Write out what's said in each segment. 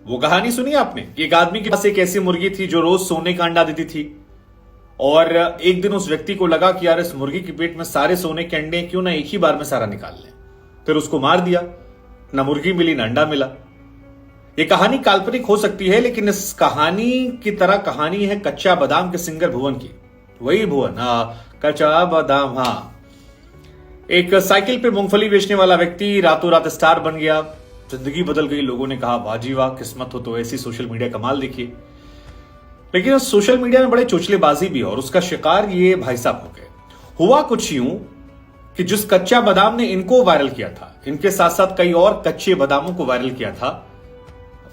वो कहानी सुनी आपने कि एक आदमी के पास एक ऐसी मुर्गी थी जो रोज सोने का अंडा देती थी और एक दिन उस व्यक्ति को लगा कि यार इस मुर्गी के पेट में सारे सोने के अंडे क्यों ना एक ही बार में सारा निकाल लें। फिर उसको मार दिया, ना मुर्गी मिली ना अंडा मिला। यह कहानी काल्पनिक हो सकती है लेकिन इस कहानी की तरह कहानी है कच्चा बादाम के सिंगर भुवन की। वही भुवन, कच्चा बादाम। एक साइकिल पे मूंगफली बेचने वाला व्यक्ति रातों रात स्टार बन गया, जिंदगी बदल गई। लोगों ने कहा वाह जी वाह, किस्मत हो तो ऐसी सोशल मीडिया कमाल देखिए। लेकिन उस सोशल मीडिया में बड़े चोचलेबाजी भी और उसका शिकार ये भाई साहब हो गए। हुआ कुछ यूं कि जिस कच्चा बादाम ने इनको वायरल किया था, इनके साथ साथ कई और कच्चे बादामों को वायरल किया था।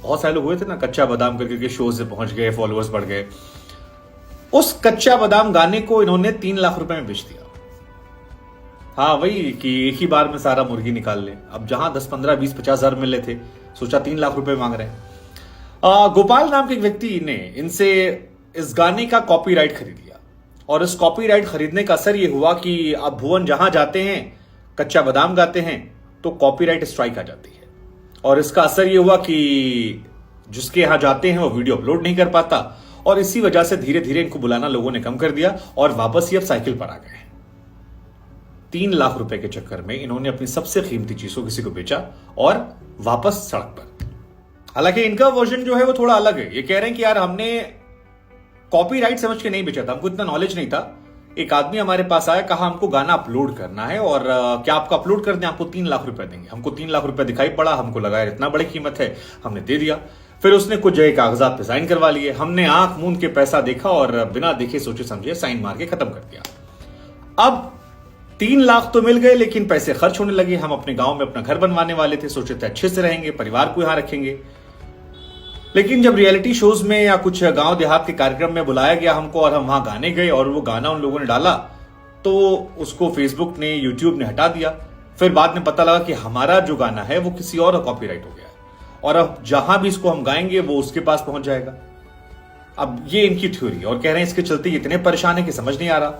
बहुत सारे लोग हुए थे ना कच्चा बादाम करके शो से पहुंच गए, फॉलोअर्स बढ़ गए। उस कच्चा बादाम गाने को इन्होंने 3 लाख रुपए में बेच दिया। वही कि एक ही बार में सारा मुर्गी निकाल ले। अब जहां 10, 15, 20, 50 हजार मिल रहे थे, सोचा 3 लाख रुपए मांग रहे हैं। गोपाल नाम के एक व्यक्ति ने इनसे इस गाने का कॉपीराइट खरीद लिया और इस कॉपीराइट खरीदने का असर यह हुआ कि अब भुवन जहां जाते हैं, कच्चा बादाम गाते हैं तो कॉपीराइट स्ट्राइक आ जाती है। और इसका असर यह हुआ कि जिसके यहां जाते हैं वो वीडियो अपलोड नहीं कर पाता और इसी वजह से धीरे धीरे इनको बुलाना लोगों ने कम कर दिया और वापस ही अब साइकिल पर आ गए। 3 लाख रुपए के चक्कर में इन्होंने अपनी सबसे कीमती चीज को किसी को बेचा और वापस सड़क पर। हालांकि इनका वर्जन जो है वो थोड़ा अलग है। ये कह रहे हैं कि यार हमने कॉपीराइट समझ के नहीं बेचा था, हमको इतना नॉलेज नहीं था। एक आदमी हमारे पास आया, कहा हमको गाना अपलोड करना है और क्या आपको अपलोड कर दें, आपको 3 लाख रुपए देंगे। हमको 3 लाख रुपए दिखाई पड़ा, हमको लगा यार इतना बड़ी कीमत है, हमने दे दिया। फिर उसने कुछ जगह कागजात पे साइन करवा लिए। हमने आंख मूंद के पैसा देखा और बिना देखे सोचे समझे साइन मार के खत्म कर दिया। अब 3 लाख तो मिल गए लेकिन पैसे खर्च होने लगे। हम अपने गांव में अपना घर बनवाने वाले थे, सोचे थे अच्छे से रहेंगे, परिवार को यहां रखेंगे। लेकिन जब रियलिटी शोज में या कुछ गांव देहात के कार्यक्रम में बुलाया गया हमको और हम वहां गाने गए और वो गाना उन लोगों ने डाला तो उसको फेसबुक ने, यूट्यूब ने हटा दिया। फिर बाद में पता लगा कि हमारा जो गाना है वो किसी और का कॉपीराइट हो गया और अब जहां भी इसको हम गाएंगे वो उसके पास पहुंच जाएगा। अब ये इनकी थ्योरी और कह रहे हैं इसके चलते इतने परेशान है कि समझ नहीं आ रहा।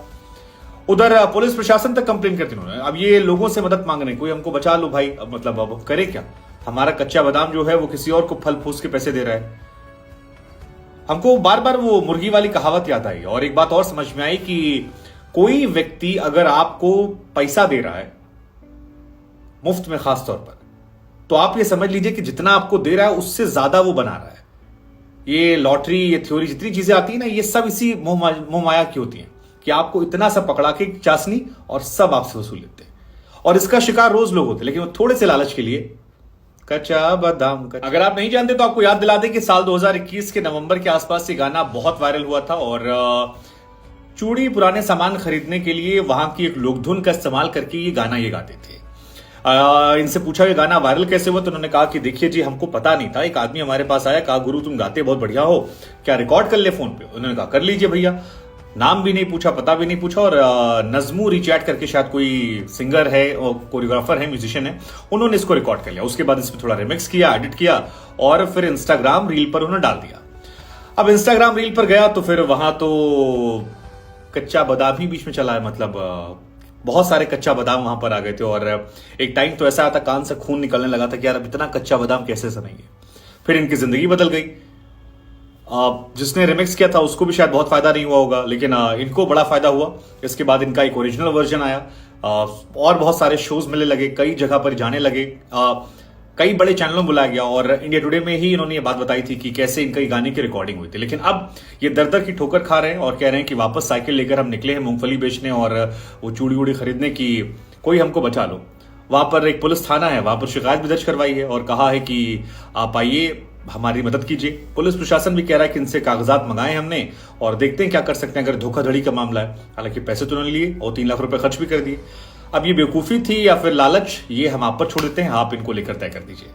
उधर पुलिस प्रशासन तक कंप्लेन करते उन्होंने। अब ये लोगों से मदद मांग रहे हैं, कोई हमको बचा लो भाई। अब मतलब अब करे क्या, हमारा कच्चा बादाम जो है वो किसी और को फल फूस के पैसे दे रहा है। हमको बार बार वो मुर्गी वाली कहावत याद आई और एक बात और समझ में आई कि कोई व्यक्ति अगर आपको पैसा दे रहा है मुफ्त में खास तौर पर, तो आप ये समझ लीजिए कि जितना आपको दे रहा है उससे ज्यादा वो बना रहा है। ये लॉटरी, ये थ्योरी, जितनी चीजें आती है ना, ये सब इसी मोह माया की होती हैं कि आपको इतना सा पकड़ा के चाशनी और सब आपसे वसूल लेते हैं। और इसका शिकार रोज लोग होते हैं, लेकिन वो थोड़े से लालच के लिए कच्चा बादाम। अगर आप नहीं जानते तो आपको याद दिला दें कि साल 2021 के नवंबर के आसपास ये गाना बहुत वायरल हुआ था और चूड़ी, पुराने सामान खरीदने के लिए वहां की एक लोकधुन का इस्तेमाल करके ये गाते थे। इनसे पूछा ये गाना वायरल कैसे हुआ तो उन्होंने कहा कि देखिए जी, हमको पता नहीं था। एक आदमी हमारे पास आया, कहा गुरु तुम गाते बहुत बढ़िया हो, क्या रिकॉर्ड कर ले फोन पे। उन्होंने कहा कर लीजिए भैया। नाम भी नहीं पूछा, पता भी नहीं पूछा और नजमू रिचैट करके शायद कोई सिंगर है और कोरियोग्राफर है, म्यूजिशियन है, उन्होंने इसको रिकॉर्ड कर लिया। उसके बाद इसमें थोड़ा रिमिक्स किया, एडिट किया और फिर इंस्टाग्राम रील पर उन्होंने डाल दिया। अब इंस्टाग्राम रील पर गया तो फिर वहां तो कच्चा बादाम ही बीच में चला है। मतलब बहुत सारे कच्चा बादाम वहां पर आ गए थे और एक टाइम तो ऐसा आता कान से खून निकलने लगा था कि यार अब इतना कच्चा बादाम कैसे सुनेंगे। फिर इनकी जिंदगी बदल गई। जिसने रिमिक्स किया था उसको भी शायद बहुत फायदा नहीं हुआ होगा, लेकिन इनको बड़ा फायदा हुआ। इसके बाद इनका एक ओरिजिनल वर्जन आया और बहुत सारे शोज मिलने लगे, कई जगह पर जाने लगे, कई बड़े चैनलों में बुलाया गया और इंडिया टुडे में ही इन्होंने ये बात बताई थी कि कैसे इनका गाने की रिकॉर्डिंग हुई थी। लेकिन अब ये दर दर की ठोकर खा रहे हैं और कह रहे हैं कि वापस साइकिल लेकर हम निकले हैं मूंगफली बेचने और वो चूड़ी उड़ी खरीदने की, कोई हमको बचा लो। वहां पर एक पुलिस थाना है, वहां पर शिकायत भी दर्ज करवाई है और कहा है कि आप आइए, हमारी मदद कीजिए। पुलिस प्रशासन भी कह रहा है कि इनसे कागजात मंगाए हमने और देखते हैं क्या कर सकते हैं अगर धोखाधड़ी का मामला है। हालांकि पैसे तो उन्होंने लिए और 3 लाख रुपए खर्च भी कर दिए। अब ये बेवकूफी थी या फिर लालच, ये हम आप पर छोड़ देते हैं, आप इनको लेकर तय कर दीजिए।